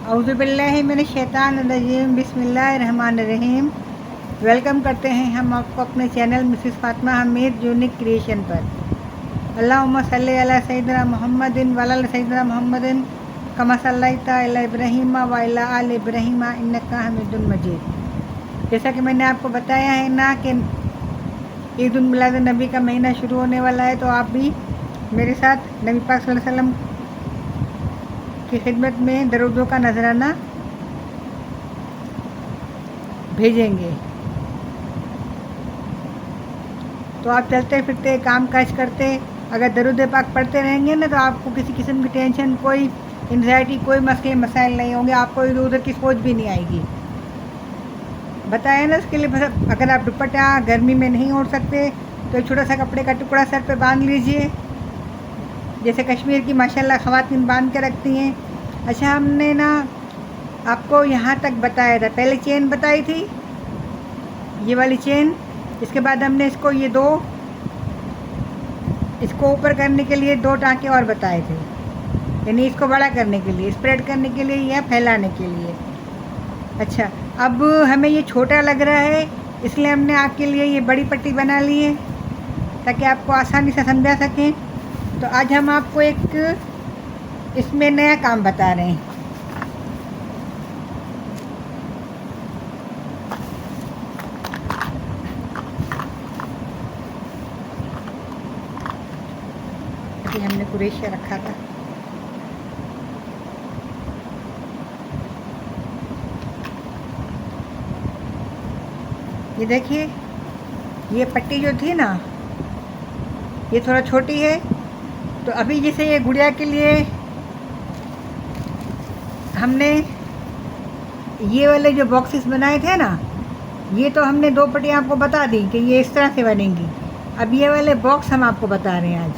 औज़ुबिल्लाहिमिनश्शैतानिर्रजीम बिस्मिल्लाहिर्रहमानिर्रहीम। वेलकम करते हैं हम आपको अपने channel Mrs Fatima Hamid unique creation पर। अल्लाहुम्मा सल्ली अला सय्यिदिना मुहम्मदिन व अला सय्यिदिना मुहम्मदिन कमा सल्लैता अला इब्राहीम व अला आलि इब्राहीम इन्नका हमीदुन मजीद। जैसा कि मैंने आपको बताया है ना कि ईद उल मिलाद नबी का महीना शुरू होने वाला है, तो आप भी मेरे साथ नबी पाक सल्लल्लाहु अलैहि वसल्लम की खिदमत में दरूदों का नजराना भेजेंगे। तो आप चलते फिरते काम काज करते अगर दरूद पाक पढ़ते रहेंगे ना, तो आपको किसी किस्म की टेंशन, कोई एंग्जाइटी, कोई मसले मसाइल नहीं होंगे, आपको इधर उधर की सोच भी नहीं आएगी। बताया ना, उसके लिए बस अगर आप दुपट्टा गर्मी में नहीं ओढ़ सकते तो एक छोटा सा कपड़े का टुकड़ा सर पे बांध लीजिए, जैसे कश्मीर की माशाल्लाह ख़वातीन बांध के रखती हैं। अच्छा, हमने ना आपको यहाँ तक बताया था, पहले चेन बताई थी, ये वाली चेन। इसके बाद हमने इसको ऊपर करने के लिए 2 टाँके और बताए थे, यानी इसको बड़ा करने के लिए, स्प्रेड करने के लिए या फैलाने के लिए। अच्छा, अब हमें ये छोटा लग रहा है, इसलिए हमने आपके लिए ये बड़ी पट्टी बना ली है ताकि आपको आसानी से समझा सकें। तो आज हम आपको एक इसमें नया काम बता रहे हैं। हमने कुरेशिया रखा था, ये देखिए, ये पट्टी जो थी ना, ये थोड़ा छोटी है। तो अभी जैसे ये गुड़िया के लिए हमने ये वाले जो बॉक्सेस बनाए थे ना, ये तो हमने 2 पट्टियाँ आपको बता दी कि ये इस तरह से बनेंगी। अब ये वाले बॉक्स हम आपको बता रहे हैं आज।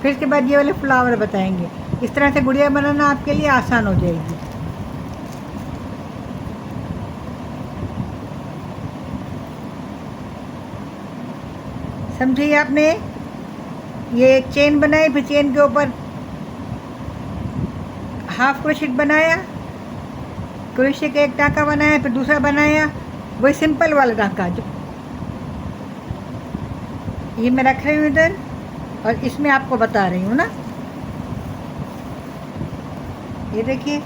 फिर इसके बाद ये वाले फ्लावर बताएंगे। इस तरह से गुड़िया बनाना आपके लिए आसान हो जाएगी। समझिए, आपने ये एक चेन बनाई, फिर चेन के ऊपर हाफ क्रोशेट बनाया, क्रोशे का एक टाँका बनाया, फिर दूसरा बनाया, वही सिंपल वाला टाँका जो ये मैं रख रही हूँ इधर, और इसमें आपको बता रही हूँ ना। ये देखिए,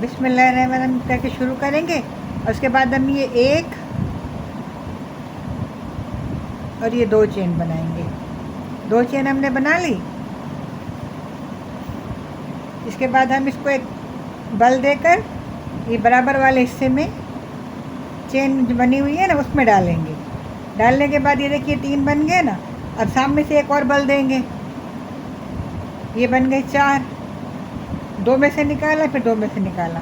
बिस्मिल्लाहिर्रहमानिर्रहीम करके शुरू करेंगे, और उसके बाद हम ये 1 और ये 2 चेन बनाएंगे। 2 चेन हमने बना ली। इसके बाद हम इसको एक बल देकर ये बराबर वाले हिस्से में चेन जो बनी हुई है ना, उसमें डालेंगे। डालने के बाद ये देखिए 3 बन गए ना। अब सामने से एक और बल देंगे, ये बन गए 4। 2 में से निकाला, फिर 2 में से निकाला।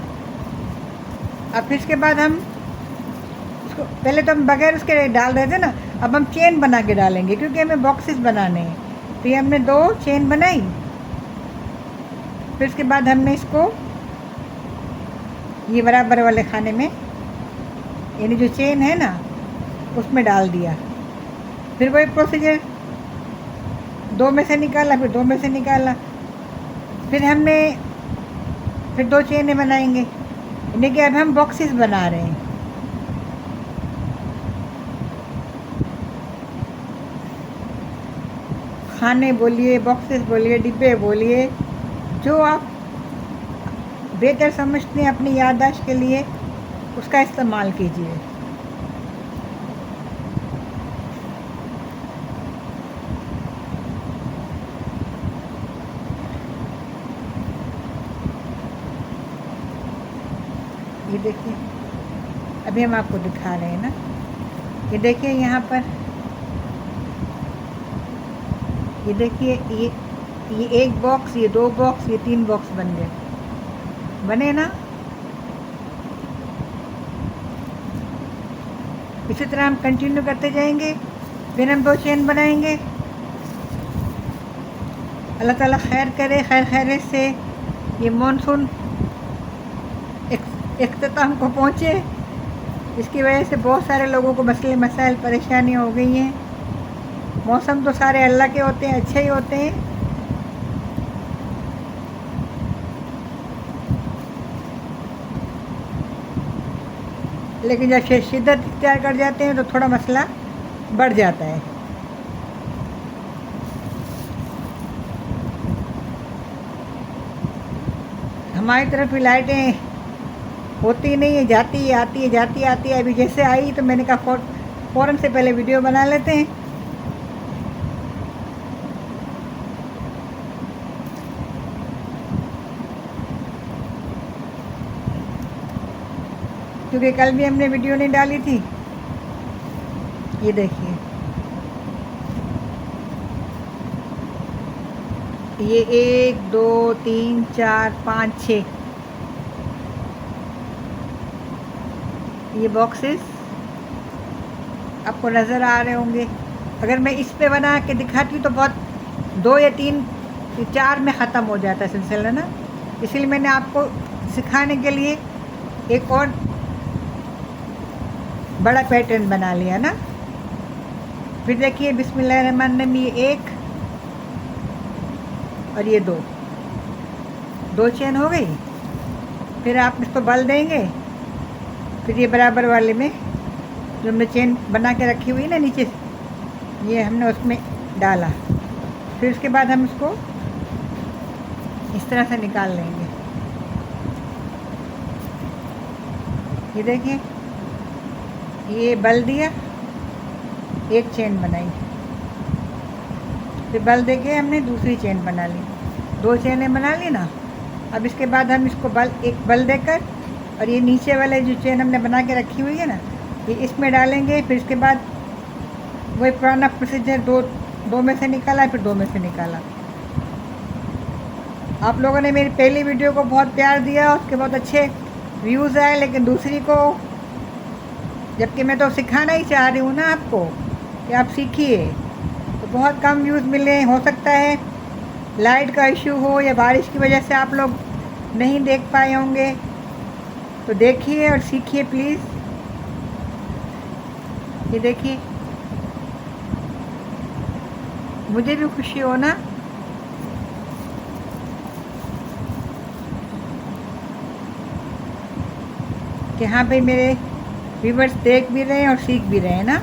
अब फिर इसके बाद हम इसको, पहले तो हम बगैर उसके डाल रहे थे ना, अब हम चेन बना के डालेंगे क्योंकि हमें बॉक्सेस बनाने हैं। तो ये हमने 2 चेन बनाई। फिर उसके बाद हमने इसको ये बराबर वाले खाने में, यानी जो चेन है ना, उसमें डाल दिया। फिर वही प्रोसीजर, 2 में से निकाला, फिर 2 में से निकाला। फिर हमने 2 चेनें बनाएंगे, यानी कि अब हम बॉक्सेस बना रहे हैं। खाने बोलिए, बॉक्सेस बोलिए, डिब्बे बोलिए, जो आप बेहतर समझते हैं अपनी याददाश्त के लिए, उसका इस्तेमाल कीजिए। ये देखिए, अभी हम आपको दिखा रहे हैं ना, ये देखिए यहाँ पर, ये देखिए, ये 1 बॉक्स, ये 2 बॉक्स, ये 3 बॉक्स बन गए, बने ना। इसी तरह हम कंटिन्यू करते जाएंगे। फिर हम 2 चेन बनाएंगे। अल्लाह ताला खैर करे, खैर खैरियत से ये मानसून इख्तिताम को पहुँचे। इसकी वजह से बहुत सारे लोगों को मसले मसाइल परेशानी हो गई हैं। मौसम तो सारे अल्लाह के होते हैं, अच्छे ही होते हैं, लेकिन जब शिद्दत इख्तियार कर जाते हैं तो थोड़ा मसला बढ़ जाता है। हमारी तरफ भी लाइटें होती नहीं है, जाती है आती है, जाती है आती है। अभी जैसे आई तो मैंने कहा फ़ौरन से पहले वीडियो बना लेते हैं। क्योंकि कल भी हमने वीडियो नहीं डाली थी। ये देखिए, ये 1 2 3 4 5 6 ये बॉक्सेस आपको नज़र आ रहे होंगे। अगर मैं इस पे बना के दिखाती हूँ तो बहुत 2 या 3 या 4 में ख़त्म हो जाता है सिलसिला ना। इसलिए मैंने आपको सिखाने के लिए एक और बड़ा पैटर्न बना लिया ना। फिर देखिए, बिस्मिल्लाहिर्रहमानिर्रहीम, ये 1 और ये 2 चेन हो गई। फिर आप इसको बल देंगे। फिर ये बराबर वाले में जो हमने चेन बना के रखी हुई ना नीचे, ये हमने उसमें डाला। फिर उसके बाद हम इसको इस तरह से निकाल लेंगे। ये देखिए, ये बल दिया, एक चेन बनाई, फिर बल देके हमने दूसरी चेन बना ली, 2 चेनें बना ली ना। अब इसके बाद हम इसको एक बल देकर और ये नीचे वाले जो चेन हमने बना के रखी हुई है ना, ये इसमें डालेंगे। फिर इसके बाद वही पुराना प्रोसीजर, दो में से निकाला, फिर 2 में से निकाला। आप लोगों ने मेरी पहली वीडियो को बहुत प्यार दिया, उसके बहुत अच्छे व्यूज़ आए, लेकिन दूसरी को, जबकि मैं तो सिखाना ही चाह रही हूँ ना आपको कि आप सीखिए, तो बहुत कम व्यूज़ मिले। हो सकता है लाइट का इशू हो या बारिश की वजह से आप लोग नहीं देख पाए होंगे। तो देखिए और सीखिए प्लीज़। ये देखिए, मुझे भी खुशी हो ना। कि हाँ भाई, मेरे व्यूवर्स देख भी रहे हैं और सीख भी रहे हैं ना।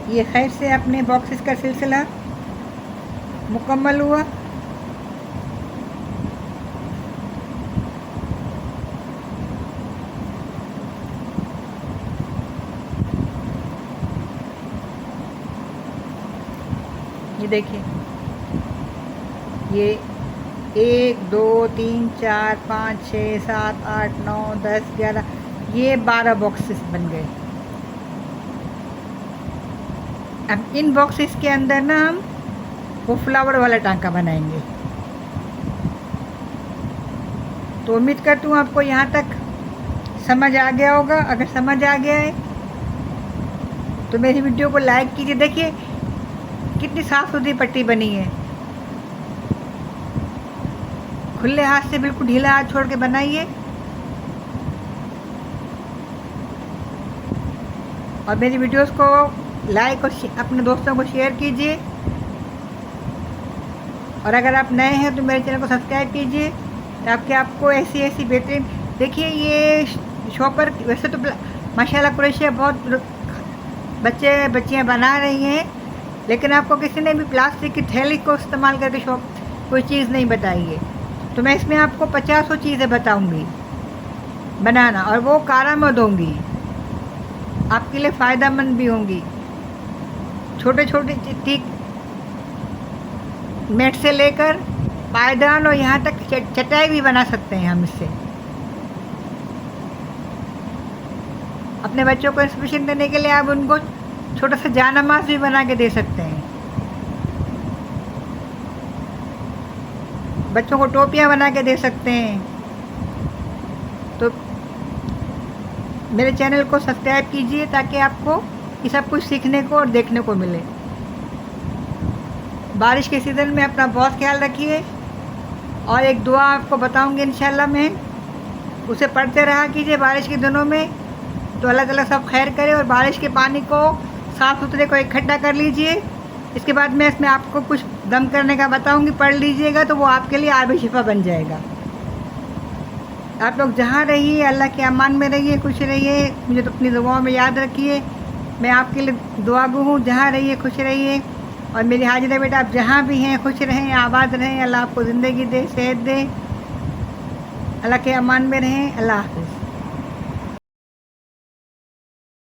ये खैर से अपने बॉक्सेस का सिलसिला मुकम्मल हुआ। ये देखिए, ये 1 2 3 4 5 6 7 8 9 10 11, ये 12 बॉक्सेस बन गए। अब इन बॉक्सेस के अंदर ना हम वो फ्लावर वाला टांका बनाएंगे। तो उम्मीद करती हूँ आपको यहाँ तक समझ आ गया होगा। अगर समझ आ गया है तो मेरी वीडियो को लाइक कीजिए। देखिए कितनी साफ सुथरी पट्टी बनी है। खुले हाथ से, बिल्कुल ढीला हाथ छोड़ के बनाइए। और मेरी वीडियोस को लाइक और अपने दोस्तों को शेयर कीजिए। और अगर आप नए हैं तो मेरे चैनल को सब्सक्राइब कीजिए, ताकि आपको ऐसी बेहतरीन, देखिए ये शॉपर वैसे तो माशाल्लाह कुरैशिया बहुत बच्चियाँ बना रही हैं, लेकिन आपको किसी ने भी प्लास्टिक की थैली को इस्तेमाल करके कोई चीज़ नहीं बताई है। तो मैं इसमें आपको 50 चीज़ें बताऊंगी बनाना, और वो कारआमद होंगी, आपके लिए फ़ायदेमंद भी होंगी। छोटे छोटे टिक मैट से लेकर पायदान और यहाँ तक चटाई भी बना सकते हैं हम इससे। अपने बच्चों को इंस्पिरेशन देने के लिए आप उनको छोटा सा जानमाज़ भी बना के दे सकते हैं। बच्चों को टोपियाँ बना के दे सकते हैं। तो मेरे चैनल को सब्सक्राइब कीजिए, ताकि आपको ये सब कुछ सीखने को और देखने को मिले। बारिश के सीज़न में अपना बहुत ख्याल रखिए। और एक दुआ आपको बताऊंगी इंशाल्लाह, मैं उसे पढ़ते रहा कीजिए बारिश के दिनों में। तो अल्लाह ताला सब खैर करे। और बारिश के पानी को साफ़ सुथरे को इकट्ठा कर लीजिए। इसके बाद मैं इसमें आपको कुछ दम करने का बताऊंगी, पढ़ लीजिएगा तो वो आपके लिए आबी शिफा बन जाएगा। आप लोग जहाँ रहिए अल्लाह के अमान में रहिए, खुश रहिए। मुझे तो अपनी दुआओं में याद रखिए। मैं आपके लिए दुआगू हूँ। जहाँ रहिए खुश रहिए। और मेरी हाजिरा बेटा आप जहाँ भी हैं खुश रहें, आबाद रहें। अल्लाह आपको ज़िंदगी दे, सेहत दे। अल्लाह के अमान में रहें। अल्लाह हाफ़िज़।